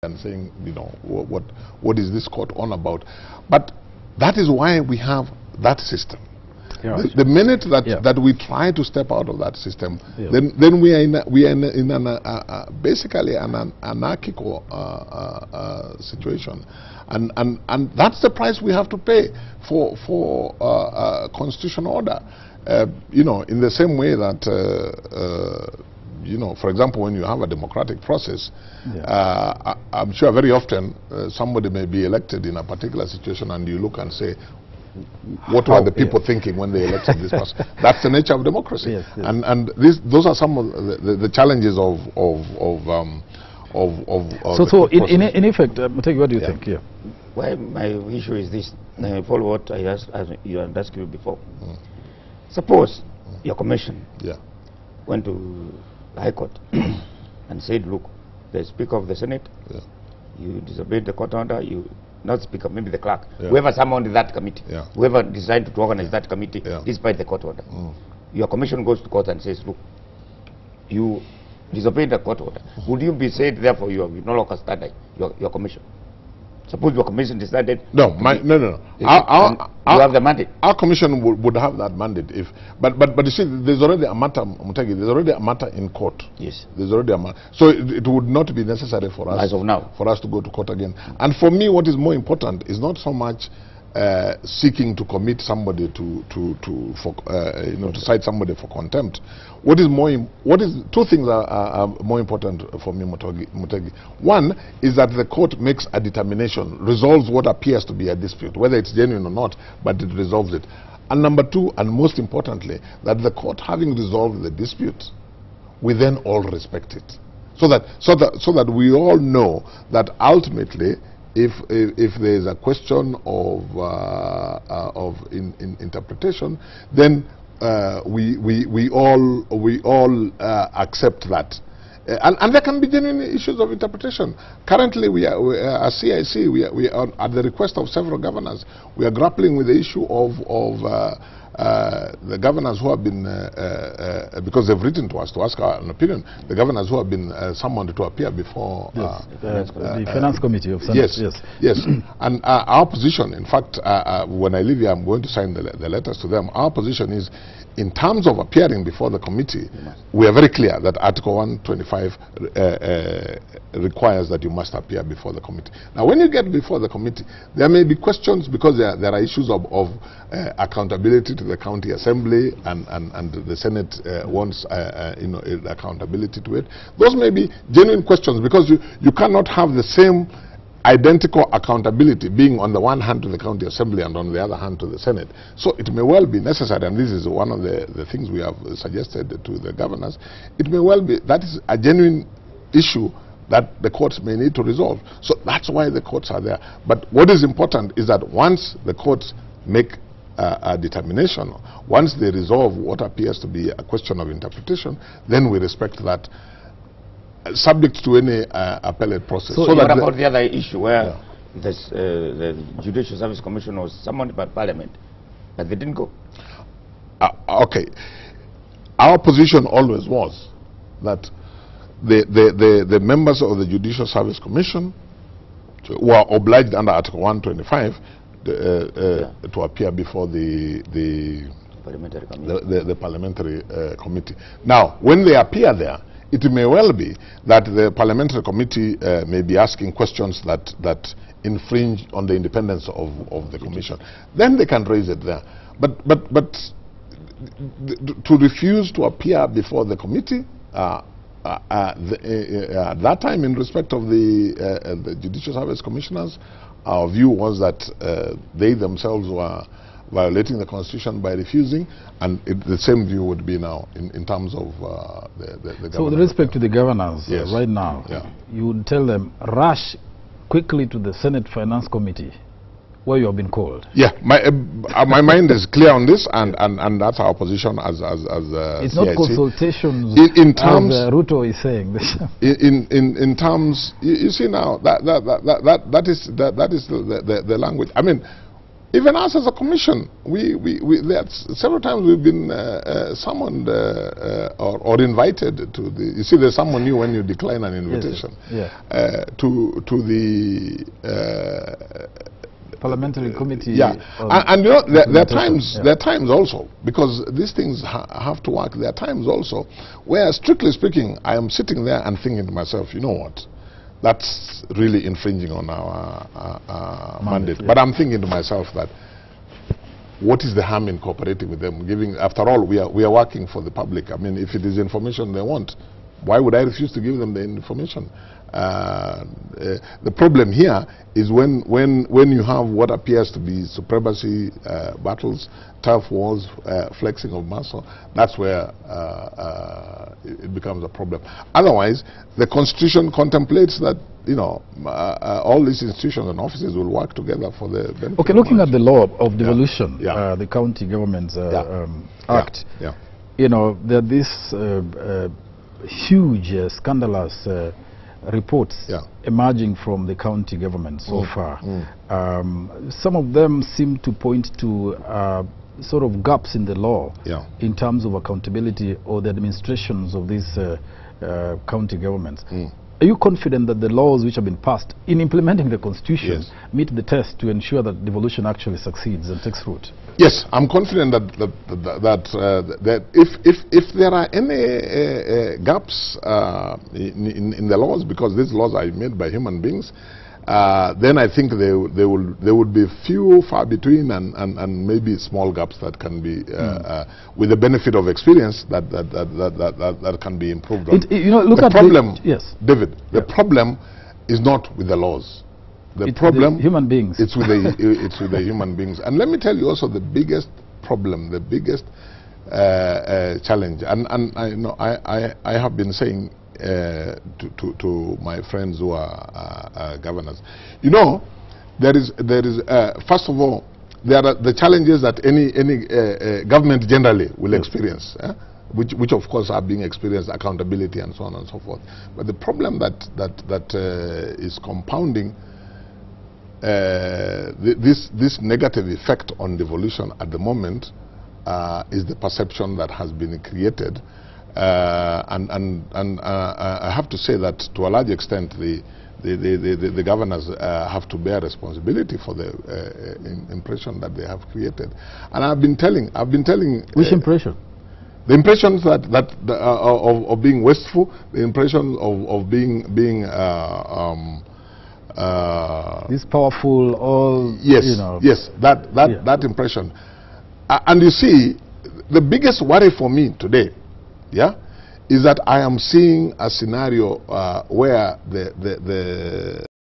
and saying, you know, what is this court on about? But that is why we have that system. Yeah. The minute that that we try to step out of that system, then we are in an basically an anarchical situation, and that's the price we have to pay for constitutional order. You know, in the same way that you know, for example, when you have a democratic process, I'm sure very often somebody may be elected in a particular situation, and you look and say, what were the people thinking when they elected this person? That's the nature of democracy. Yes, yes. And those are some of the challenges of so in effect, Nyachae, what do you think? Yeah. Well, my issue is this. Follow what I asked you before. Suppose your commission went to the High Court and said, look, the Speaker of the Senate, you disobeyed the court order, you, not Speaker, maybe the clerk, whoever summoned that committee, whoever decided to organize that committee, despite the court order. Your commission goes to court and says, look, you disobeyed the court order. Would you be said, therefore, you no longer started your commission? Suppose your commission decided... No, no. You have the mandate. Our commission would have that mandate if... But you see, there's already a matter, Nyachae, there's already a matter in court. Yes. There's already a matter. So it would not be necessary for us... As of now. For us to go to court again. And for me, what is more important is not so much seeking to commit somebody to cite somebody for contempt. Two things are more important for me, Nyachae. One is that the court makes a determination, resolves what appears to be a dispute, whether it's genuine or not, but it resolves it. And number two, and most importantly, that the court, having resolved the dispute, we then all respect it, so that we all know that ultimately, if there is a question of interpretation, then we all accept that, and there can be genuine issues of interpretation. Currently, we are at CIC. We are at the request of several governors. We are grappling with the issue of the governors who have been, because they've written to us to ask an opinion, the governors who have been summoned to appear before the Finance Committee of Senate. Yes. And our position, in fact, when I leave here, I'm going to sign the letters to them. Our position is, in terms of appearing before the committee, we are very clear that Article 125 requires that you must appear before the committee. Now, when you get before the committee, there may be questions because there are issues of accountability to the county assembly, and the Senate wants accountability to it. Those may be genuine questions, because you cannot have the same identical accountability being on the one hand to the county assembly and on the other hand to the Senate. So it may well be necessary, and this is one of the things we have suggested to the governors. It may well be that is a genuine issue that the courts may need to resolve. So that's why the courts are there. But what is important is that once the courts make a determination, once they resolve what appears to be a question of interpretation, then we respect that, subject to any appellate process. So what about the other issue where the Judicial Service Commission was summoned by Parliament, but they didn't go? Okay. Our position always was that the members of the Judicial Service Commission were obliged under Article 125 to appear before the parliamentary committee. Now, when they appear there, it may well be that the parliamentary committee may be asking questions that infringe on the independence of the commission. Then they can raise it there. But to refuse to appear before the committee at that time, in respect of the Judicial Service Commissioners, our view was that they themselves were violating the Constitution by refusing, and the same view would be now in terms of the government. So with respect to the governors right now, you would tell them, rush quickly to the Senate Finance Committee, where you have been called. Yeah, my mind is clear on this, and that's our position as it's CIC. not consultations in terms, as Ruto is saying this. in terms, you see now, that is the language. I mean, Even us as a commission, several times we've been summoned or invited to the. You see, there's someone new when you decline an invitation. Yes. Yeah. To the parliamentary committee. Yeah, and you know there are times also, because these things have to work. There are times also where, strictly speaking, I am sitting there and thinking to myself, you know what? That's really infringing on our mandate. Yeah. But I'm thinking to myself that, what is the harm in cooperating with them? After all, we are working for the public. I mean, if it is information they want, why would I refuse to give them the information? The problem here is when you have what appears to be supremacy battles, turf wars, flexing of muscle. That's where it becomes a problem. Otherwise, the Constitution contemplates that, you know, all these institutions and offices will work together for the benefit. Okay, looking at the law of devolution, the County Governments Act, you know, there are these huge, scandalous reports emerging from the county government so far. Some of them seem to point to sort of gaps in the law in terms of accountability or the administrations of these county governments. Are you confident that the laws which have been passed in implementing the Constitution meet the test to ensure that devolution actually succeeds and takes root? Yes, I'm confident that if there are any gaps in the laws, because these laws are made by human beings, then I think there would be few, far between, and maybe small gaps that can be, with the benefit of experience, that can be improved on. You know, look the at problem, David. The problem is not with the laws. The problem, the human beings. It's with the human beings. And let me tell you also the biggest problem, the biggest challenge. And I have been saying to my friends who are governors, you know, there is first of all, there are the challenges that any government generally will experience, which of course are being experienced, accountability and so on and so forth. But the problem that is compounding this negative effect on devolution at the moment is the perception that has been created, and I have to say that to a large extent the governors have to bear responsibility for the impression that they have created. And I've been telling which impression? The impressions of being wasteful, the impression of being this powerful, all yes, you know, that impression. And you see, the biggest worry for me today, is that I am seeing a scenario where the